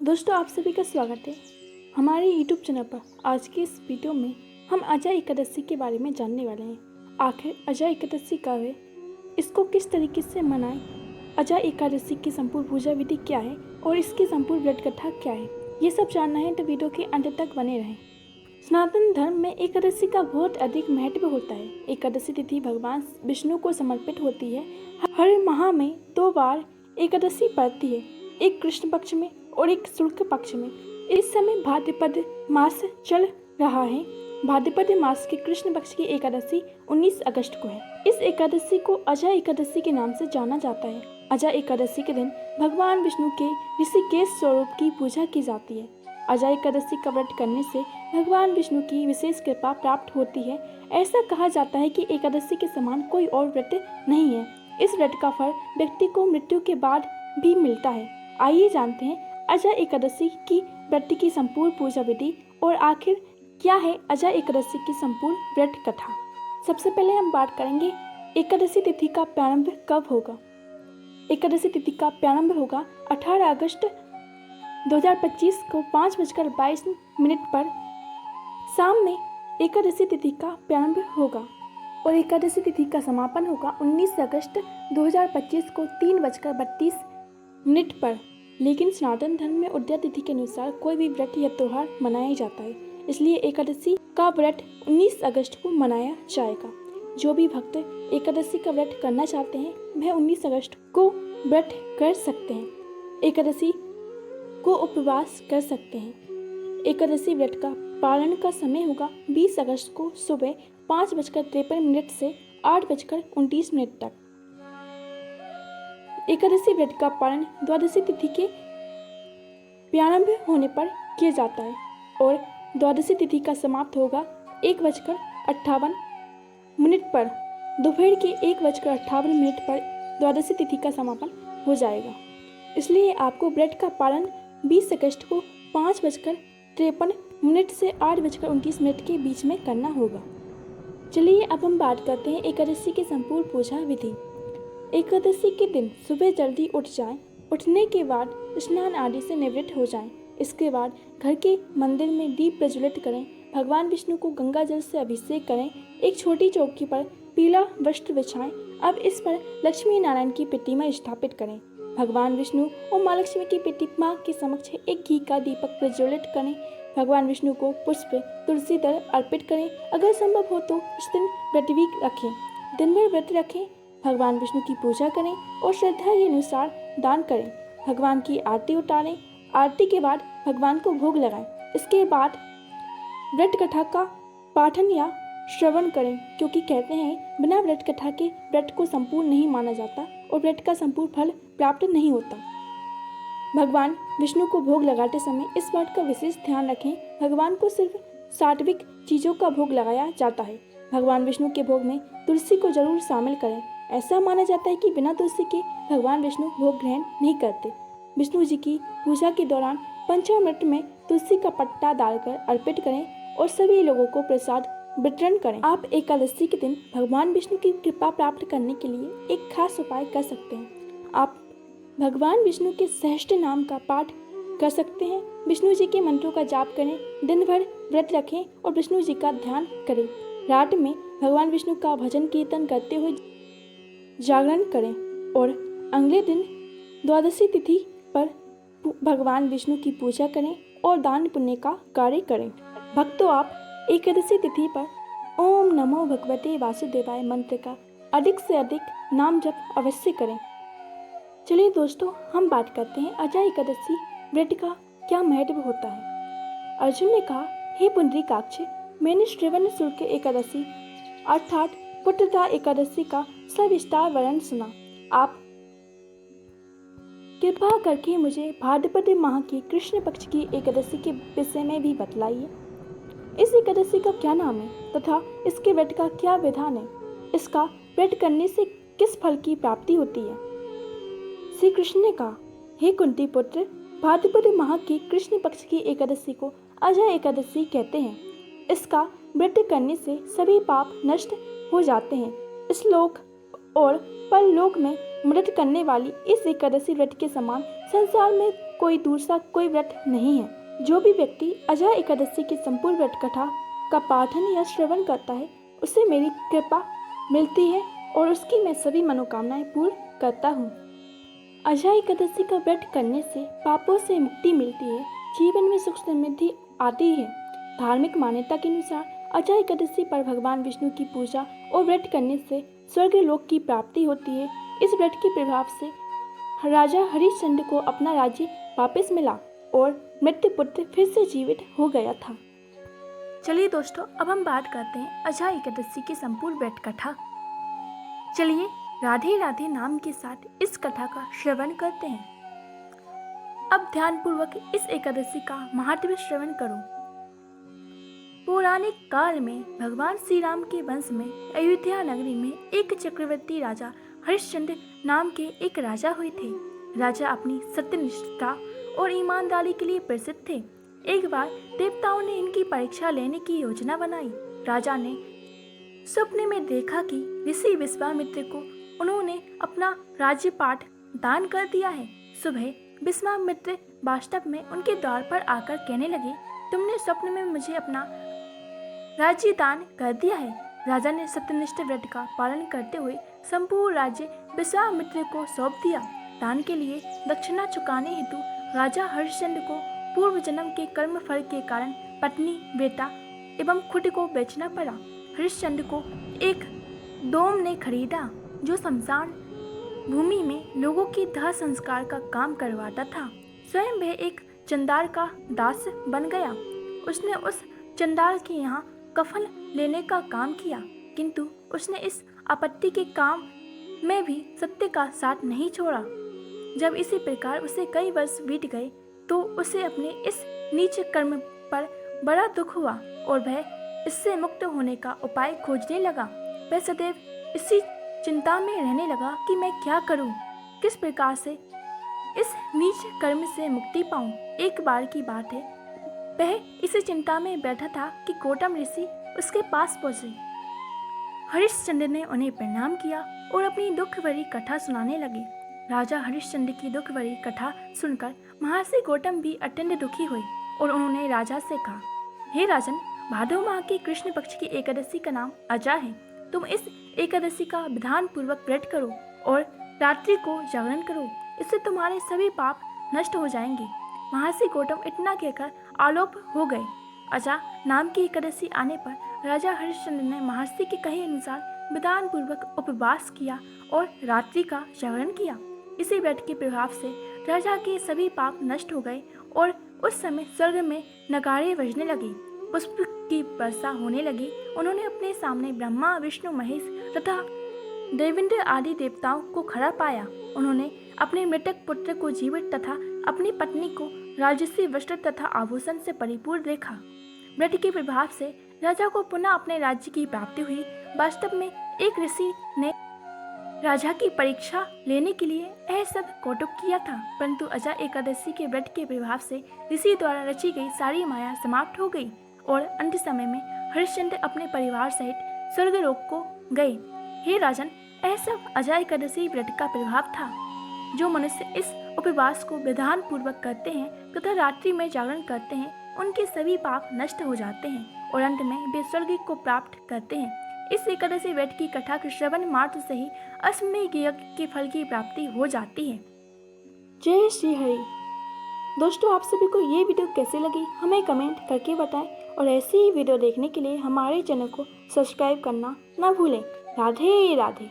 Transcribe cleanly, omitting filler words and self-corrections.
दोस्तों, आप सभी का स्वागत है हमारे YouTube चैनल पर। आज के इस वीडियो में हम अजय एकादशी के बारे में जानने वाले हैं। आखिर अजय एकादशी कब है, इसको किस तरीके से मनाएं, अजय एकादशी की संपूर्ण पूजा विधि क्या है और इसकी संपूर्ण व्रत कथा क्या है, ये सब जानना है तो वीडियो के अंत तक बने रहें। सनातन धर्म में एकादशी का बहुत अधिक महत्व होता है। एकादशी तिथि भगवान विष्णु को समर्पित होती है। हर माह में 2 बार एकादशी पड़ती है, एक कृष्ण पक्ष में और एक शुक्ल पक्ष में। इस समय भाद्रपद मास चल रहा है। भाद्रपद मास के कृष्ण पक्ष की एकादशी 19 अगस्त को है। इस एकादशी को अजय एकादशी के नाम से जाना जाता है। अजय एकादशी के दिन भगवान विष्णु के ऋषिकेश स्वरूप की पूजा की जाती है। अजय एकादशी का व्रत करने से भगवान विष्णु की विशेष कृपा प्राप्त होती है। ऐसा कहा जाता है कि एकादशी के समान कोई और व्रत नहीं है। इस व्रत का फल व्यक्ति को मृत्यु के बाद भी मिलता है। आइए जानते हैं अजय एकादशी की व्रत की संपूर्ण पूजा विधि और आखिर क्या है अजय एकादशी की संपूर्ण व्रत कथा। सबसे पहले हम बात करेंगे एकादशी तिथि का प्रारंभ कब होगा। एकादशी तिथि का प्रारंभ होगा 18 अगस्त 2025 को 5:22 पर शाम में एकादशी तिथि का प्रारंभ होगा और एकादशी तिथि का समापन होगा 19 अगस्त 2025 को 3:32 पर। लेकिन सनातन धर्म में उदया तिथि के अनुसार कोई भी व्रत या त्योहार मनाया जाता है, इसलिए एकादशी का व्रत 19 अगस्त को मनाया जाएगा। जो भी भक्त एकादशी का व्रत करना चाहते हैं वह 19 अगस्त को व्रत कर सकते हैं। एकादशी को उपवास कर सकते हैं। एकादशी व्रत का पालन का समय होगा 20 अगस्त को सुबह 5:53 से 8:29 तक। एकादशी व्रत का पालन द्वादशी तिथि के प्रारंभ होने पर किया जाता है और द्वादशी तिथि का समाप्त होगा 1:58 पर। दोपहर के 1:58 पर द्वादशी तिथि का समापन हो जाएगा। इसलिए आपको व्रत का पालन 20 अगस्त को 5:53 से 8:29 के बीच में करना होगा। चलिए अब हम बात करते हैं एकादशी की संपूर्ण पूजा विधि। एकादशी के दिन सुबह जल्दी उठ जाएं। उठने के बाद स्नान आदि से निवृत्त हो जाएं। इसके बाद घर के मंदिर में दीप प्रज्वलित करें। भगवान विष्णु को गंगा जल से अभिषेक करें। एक छोटी चौकी पर पीला वस्त्र बिछाएं। अब इस पर लक्ष्मी नारायण की प्रतिमा स्थापित करें। भगवान विष्णु और माँ लक्ष्मी की प्रतिमा के समक्ष एक घी का दीपक प्रज्वलित करें। भगवान विष्णु को पुष्प तुलसी दल अर्पित करें। अगर संभव हो तो इस दिन व्रत भी रखें। दिन भर व्रत रखें। भगवान विष्णु की पूजा करें और श्रद्धा के अनुसार दान करें। भगवान की आरती उतारें। आरती के बाद भगवान को भोग लगाएं। इसके बाद व्रत कथा का पाठन या श्रवण करें, क्योंकि कहते हैं बिना व्रत कथा के व्रत को संपूर्ण नहीं माना जाता और व्रत का संपूर्ण फल प्राप्त नहीं होता। भगवान विष्णु को भोग लगाते समय इस बात का विशेष ध्यान रखें, भगवान को सिर्फ सात्विक चीज़ों का भोग लगाया जाता है। भगवान विष्णु के भोग में तुलसी को जरूर शामिल करें। ऐसा माना जाता है कि बिना तुलसी के भगवान विष्णु भोग ग्रहण नहीं करते। विष्णु जी की पूजा के दौरान पंचामृत में तुलसी का पत्ता डालकर अर्पित करें और सभी लोगों को प्रसाद वितरण करें। आप एकादशी के दिन भगवान विष्णु की कृपा प्राप्त करने के लिए एक खास उपाय कर सकते हैं। आप भगवान विष्णु के सहस्त्र नाम का पाठ कर सकते हैं। विष्णु जी के मंत्रों का जाप करें। दिन भर व्रत रखें और विष्णु जी का ध्यान करें। रात में भगवान विष्णु का भजन कीर्तन करते हुए जागरण करें और अगले दिन द्वादशी तिथि पर भगवान विष्णु की पूजा करें और दान पुण्य का कार्य करें। भक्तों, आप एकादशी तिथि पर ओम नमो भगवते वासुदेवाय मंत्र का अधिक से अधिक नाम जप अवश्य करें। चलिए दोस्तों, हम बात करते हैं अजय एकादशी व्रत का क्या महत्व होता है। अर्जुन ने कहा, हे पुंडरीकाक्ष, मैंने श्रवण शुक्ल एकादशी अर्थात पुत्रदा एकादशी का सविस्तार वर्णन सुना। आप कृपा करके मुझे भाद्रपद माह की कृष्ण पक्ष की एकादशी के विषय में भी बतलाइए। इस एकादशी का क्या नाम है तथा इसके व्रत का क्या विधान है। इसका व्रत करने से किस फल की प्राप्ति होती है। श्री कृष्ण ने कहा, हे कुंती पुत्र, भाद्रपद माह की कृष्ण पक्ष की एकादशी को अजय एकादशी कहते हैं। इसका व्रत करने से सभी पाप नष्ट हो जाते हैं। इस लोक और परलोक में मदद करने वाली इस एकादशी व्रत के समान संसार में कोई दूसरा कोई व्रत नहीं है। जो भी व्यक्ति अजय एकादशी की संपूर्ण व्रत कथा का पाठन या श्रवण करता है उसे मेरी कृपा मिलती है और उसकी मैं सभी मनोकामनाएं पूर्ण करता हूँ। अजय एकादशी का व्रत करने से पापों से मुक्ति मिलती है, जीवन में सुख समृद्धि आती है। धार्मिक मान्यता के अनुसार अजय एकादशी पर भगवान विष्णु की पूजा और व्रत करने से स्वर्ग लोक की प्राप्ति होती है। इस व्रत के प्रभाव से राजा हरिश्चंद्र को अपना राज्य वापस मिला और मृत्यु पुत्र फिर से जीवित हो गया था। चलिए दोस्तों, अब हम बात करते हैं अजय एकादशी की संपूर्ण व्रत कथा। चलिए राधे राधे नाम के साथ इस कथा का श्रवण करते हैं। अब ध्यानपूर्वक इस एकादशी का महात्म्य श्रवण करो। पौराणिक काल में भगवान श्री राम के वंश में अयोध्या नगरी में एक चक्रवर्ती राजा हरिश्चंद्र नाम के एक राजा हुए थे। राजा अपनी सत्यनिष्ठता और ईमानदारी के लिए प्रसिद्ध थे। एक बार देवताओं ने इनकी परीक्षा लेने की योजना बनाई। राजा ने सपने में देखा कि ऋषि विश्वामित्र को उन्होंने अपना राज्यपाठ दान कर दिया है। सुबह विश्वामित्र वास्तव में उनके द्वार पर आकर कहने लगे, तुमने स्वप्न में मुझे अपना राज्य दान कर दिया है। राजा ने सत्यनिष्ठ व्रत का पालन करते हुए संपूर्ण राज्य विश्वामित्र को सौंप दिया। दान के लिए दक्षिणा चुकाने हेतु राजा हरिश्चंद्र को पूर्व जन्म के कर्म फल के कारण पत्नी, बेटा एवं खुद को बेचना पड़ा। हरिश्चंद्र को एक डोम ने खरीदा जो शमशान भूमि में लोगों की दाह संस्कार का काम करवाता था। स्वयं वह एक चंदार का दास बन गया। उसने उस चंदार के यहाँ कफन लेने का काम किया, किंतु उसने इस आपत्ति के काम में भी सत्य का साथ नहीं छोड़ा। जब इसी प्रकार उसे कई वर्ष बीत गए तो उसे अपने इस नीच कर्म पर बड़ा दुख हुआ और वह इससे मुक्त होने का उपाय खोजने लगा। वह सदैव इसी चिंता में रहने लगा कि मैं क्या करूं, किस प्रकार से इस नीच कर्म से मुक्ति पाऊं। एक बार की बात है, वह इसी चिंता में बैठा था कि गौतम ऋषि उसके पास पहुंचे। हरिश्चंद्र ने उन्हें प्रणाम किया और अपनी दुख भरी कथा सुनाने लगे। राजा हरिश्चंद्र की दुख भरी कथा सुनकर महर्षि गौतम भी अत्यंत दुखी हुए और उन्होंने राजा से कहा, हे राजन, भादो माह की कृष्ण पक्ष की एकादशी का नाम अजय है। तुम इस एकादशी का विधान पूर्वक व्रत करो और रात्रि को जागरण करो, इससे तुम्हारे सभी पाप नष्ट हो जाएंगे। महर्षि गौतम इतना कहकर आलोप हो गए। अजय नाम की एकादशी आने पर राजा हरिश्चंद्र ने महर्षि के कहे अनुसार विधान पूर्वक उपवास किया और रात्रि का जागरण किया। इसी व्रत के प्रभाव से राजा के सभी पाप नष्ट हो गए और उस समय स्वर्ग में नगाड़े बजने लगे, पुष्प की वर्षा होने लगी। उन्होंने अपने सामने ब्रह्मा, विष्णु, महेश तथा देवेंद्र आदि देवताओं को खड़ा पाया। उन्होंने अपने मृतक पुत्र को जीवित तथा अपनी पत्नी को राजसी वस्त्र तथा आभूषण से परिपूर्ण देखा। व्रत के प्रभाव से राजा को पुनः अपने राज्य की प्राप्ति हुई। वास्तव में एक ऋषि ने राजा की परीक्षा लेने के लिए यह सब कौतुक किया था, परंतु अजय एकादशी के व्रत के प्रभाव से ऋषि द्वारा रची गई सारी माया समाप्त हो गई और अंत समय में हरिश्चंद्र अपने परिवार सहित स्वर्गलोक को गए। हे राजन, यह सब अजय एकादशी व्रत का प्रभाव था। जो मनुष्य इस उपवास को विधान पूर्वक करते हैं तथा रात्रि में जागरण करते हैं, उनके सभी पाप नष्ट हो जाते हैं और अंत में वे स्वर्ग को प्राप्त करते हैं। इस एकादशी व्रत की कथा के श्रवण मात्र से ही अश्वमेध यज्ञ के फल की प्राप्ति हो जाती है। जय श्री हरि। दोस्तों, आप सभी को ये वीडियो कैसे लगी हमें कमेंट करके बताएं और ऐसी ही वीडियो देखने के लिए हमारे चैनल को सब्सक्राइब करना ना भूलें। राधे राधे।